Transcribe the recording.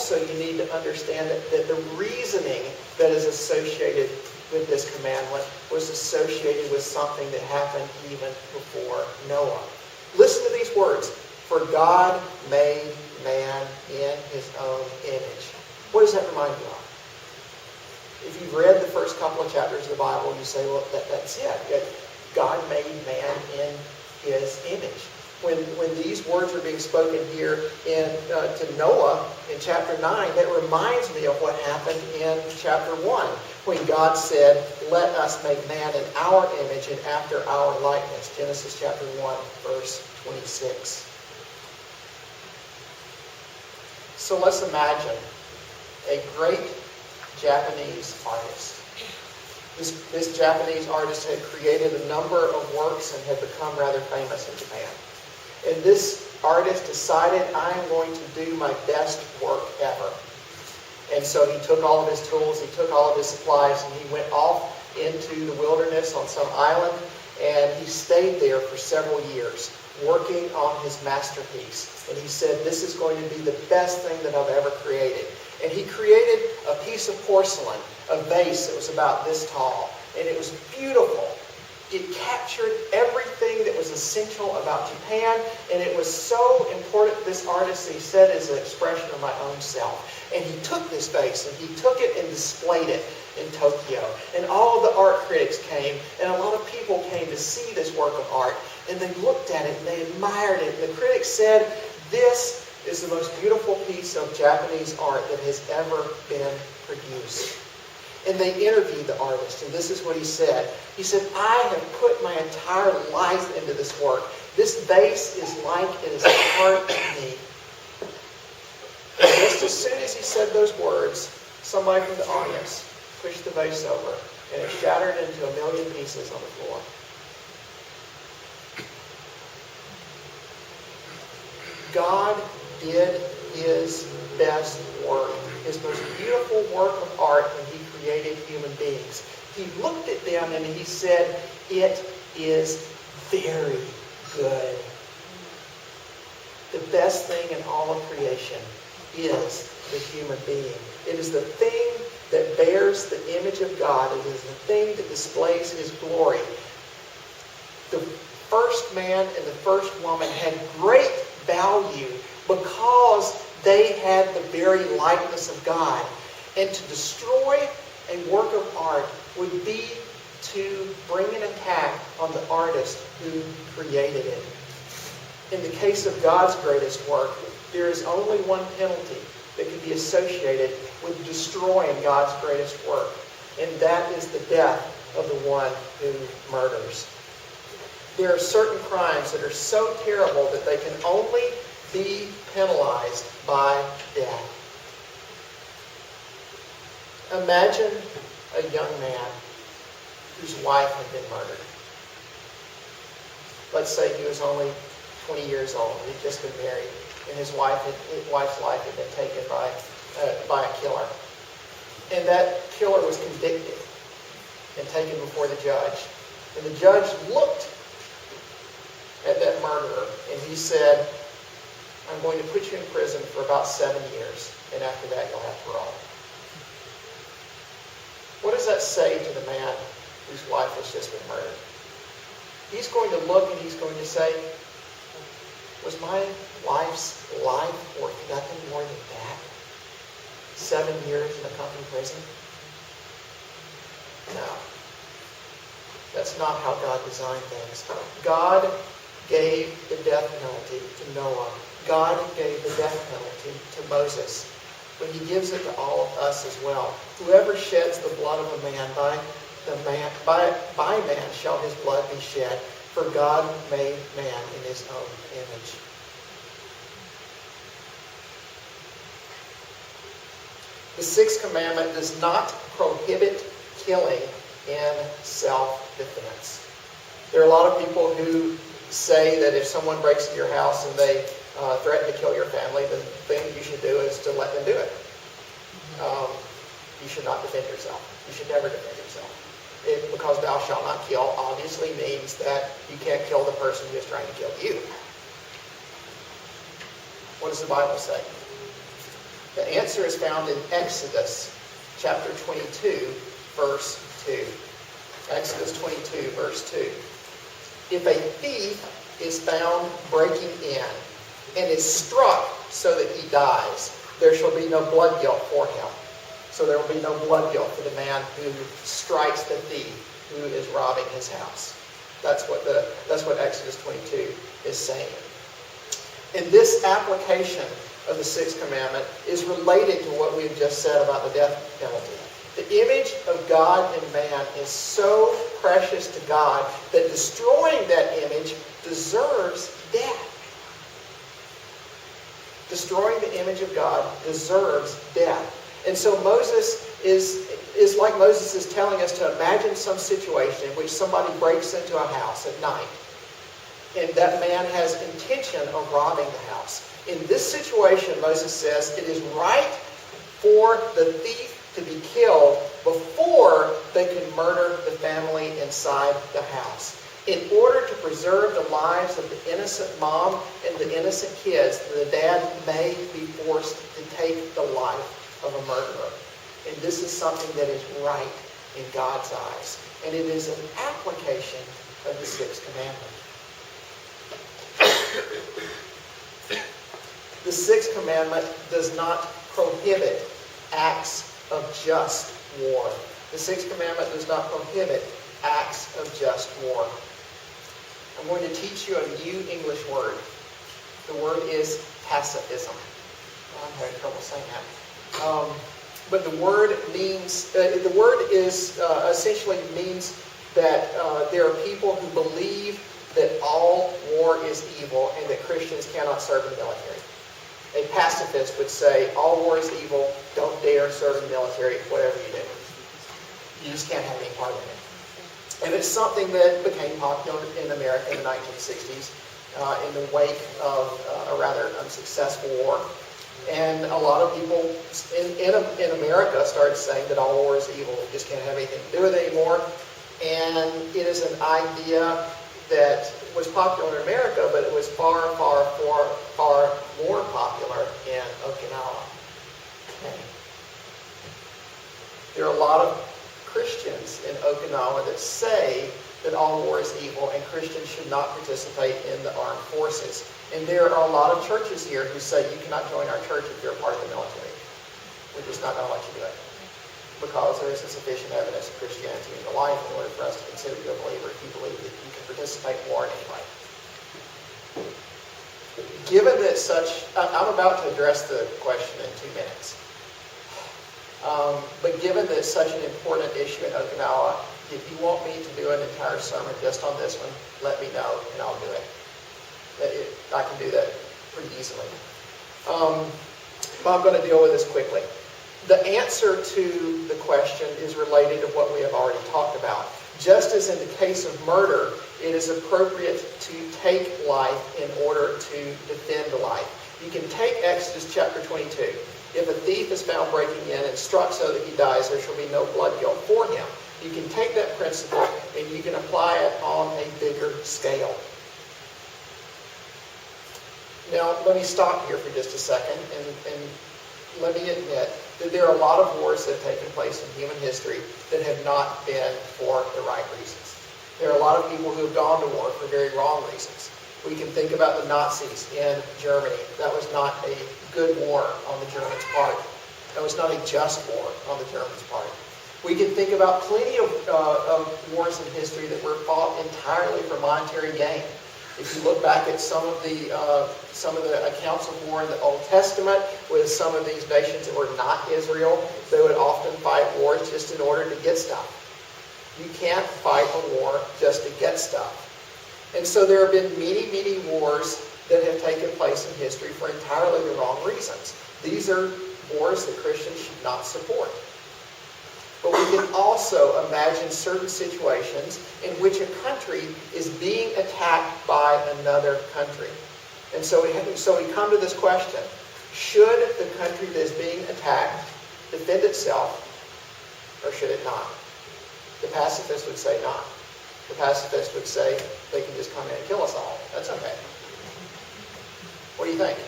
also you need to understand that the reasoning that is associated with this commandment was associated with something that happened even before Noah. Listen to these words. For God made man in his own image. What does that remind you of? If you've read the first couple of chapters of the Bible, you say, well, that's it. God made man in his image. When these words are being spoken here to Noah in chapter 9, that reminds me of what happened in chapter 1, when God said, let us make man in our image and after our likeness. Genesis chapter 1, verse 26. So let's imagine a great Japanese artist. This Japanese artist had created a number of works and had become rather famous in Japan. And this artist decided, I am going to do my best work ever. And so he took all of his tools, he took all of his supplies, and he went off into the wilderness on some island, and he stayed there for several years, working on his masterpiece. And he said, this is going to be the best thing that I've ever created. And he created a piece of porcelain, a vase that was about this tall. And it was beautiful. It captured everything that was essential about Japan, and it was so important. This artist, he said, is an expression of my own self. And he took this vase, and he took it and displayed it in Tokyo. And all of the art critics came, and a lot of people came to see this work of art. And they looked at it, and they admired it. And the critics said, this is the most beautiful piece of Japanese art that has ever been produced. And they interviewed the artist, and this is what he said. He said, I have put my entire life into this work. This vase is like it is a part of me. And just as soon as he said those words, somebody from the audience pushed the vase over, and it shattered into a million pieces on the floor. God did his best work, his most beautiful work of art when he created human beings. He looked at them and he said, it is very good. The best thing in all of creation is the human being. It is the thing that bears the image of God. It is the thing that displays his glory. The first man and the first woman had great value because they had the very likeness of God. And to destroy a work of art would be to bring an attack on the artist who created it. In the case of God's greatest work, there is only one penalty that can be associated with destroying God's greatest work, and that is the death of the one who murders. There are certain crimes that are so terrible that they can only be penalized by death. Imagine a young man whose wife had been murdered. Let's say he was only 20 years old. He'd just been married, and his wife's life had been taken by a killer. And that killer was convicted and taken before the judge. And the judge looked at that murderer, and he said, I'm going to put you in prison for about 7 years, and after that you'll have parole. What does that say to the man whose wife has just been murdered? He's going to look and he's going to say, was my wife's life worth nothing more than that? 7 years in a county prison? No. That's not how God designed things. God gave the death penalty to Noah. God gave the death penalty to Moses. But he gives it to all of us as well. Whoever sheds the blood of a man, by man shall his blood be shed. For God made man in his own image. The Sixth Commandment does not prohibit killing in self-defense. There are a lot of people who say that if someone breaks into your house and they threaten to kill your family, the thing you should do is to let them do it. You should not defend yourself. You should never defend yourself. Because thou shalt not kill obviously means that you can't kill the person who is trying to kill you. What does the Bible say? The answer is found in Exodus chapter 22, verse 2. Exodus 22, verse 2. If a thief is found breaking in and is struck so that he dies, there shall be no blood guilt for him. So there will be no blood guilt for the man who strikes the thief who is robbing his house. That's what Exodus 22 is saying. And this application of the Sixth Commandment is related to what we've just said about the death penalty. The image of God in man is so precious to God that destroying that image deserves death. Destroying the image of God deserves death. And so Moses is like Moses is telling us to imagine some situation in which somebody breaks into a house at night. And that man has intention of robbing the house. In this situation, Moses says, it is right for the thief to be killed before they can murder the family inside the house. In order to preserve the lives of the innocent mom and the innocent kids, the dad may be forced to take the life of a murderer. And this is something that is right in God's eyes. And it is an application of the Sixth Commandment. The Sixth Commandment does not prohibit acts of just war. The Sixth Commandment does not prohibit acts of just war. I'm going to teach you a new English word. The word is pacifism. I'm having trouble saying that. But the word means, essentially means that there are people who believe that all war is evil and that Christians cannot serve in the military. A pacifist would say, all war is evil, don't dare serve in the military, whatever you do. You just can't have any part in it. And it's something that became popular in America in the 1960s in the wake of a rather unsuccessful war. And a lot of people in America started saying that all war is evil, we just can't have anything to do with it anymore. And it is an idea that was popular in America, but it was far more popular in Okinawa. Okay. There are a lot of Christians in Okinawa that say that all war is evil and Christians should not participate in the armed forces. And there are a lot of churches here who say you cannot join our church if you're a part of the military. We're just not going to let you do it. Because there isn't sufficient evidence of Christianity in your life in order for us to consider you a believer if you believe that you can participate in war in any way. Given that I'm about to address the question in 2 minutes. But given that it's such an important issue in Okinawa, if you want me to do an entire sermon just on this one, let me know and I'll do it. I can do that pretty easily. But I'm going to deal with this quickly. The answer to the question is related to what we have already talked about. Just as in the case of murder, it is appropriate to take life in order to defend life. You can take Exodus chapter 22. If a thief is found breaking in and struck so that he dies, there shall be no blood guilt for him. You can take that principle and you can apply it on a bigger scale. Now, let me stop here for just a second and let me admit that there are a lot of wars that have taken place in human history that have not been for the right reasons. There are a lot of people who have gone to war for very wrong reasons. We can think about the Nazis in Germany. That was not a good war on the Germans' part. That was not a just war on the Germans' part. We can think about plenty of wars in history that were fought entirely for monetary gain. If you look back at some of the accounts of war in the Old Testament with some of these nations that were not Israel, they would often fight wars just in order to get stuff. You can't fight a war just to get stuff. And so there have been many, many wars that have taken place in history for entirely the wrong reasons. These are wars that Christians should not support. But we can also imagine certain situations in which a country is being attacked by another country. And so we come to this question. Should the country that is being attacked defend itself, or should it not? The pacifist would say not. The pacifist would say they can just come in and kill us all. That's okay. What do you think?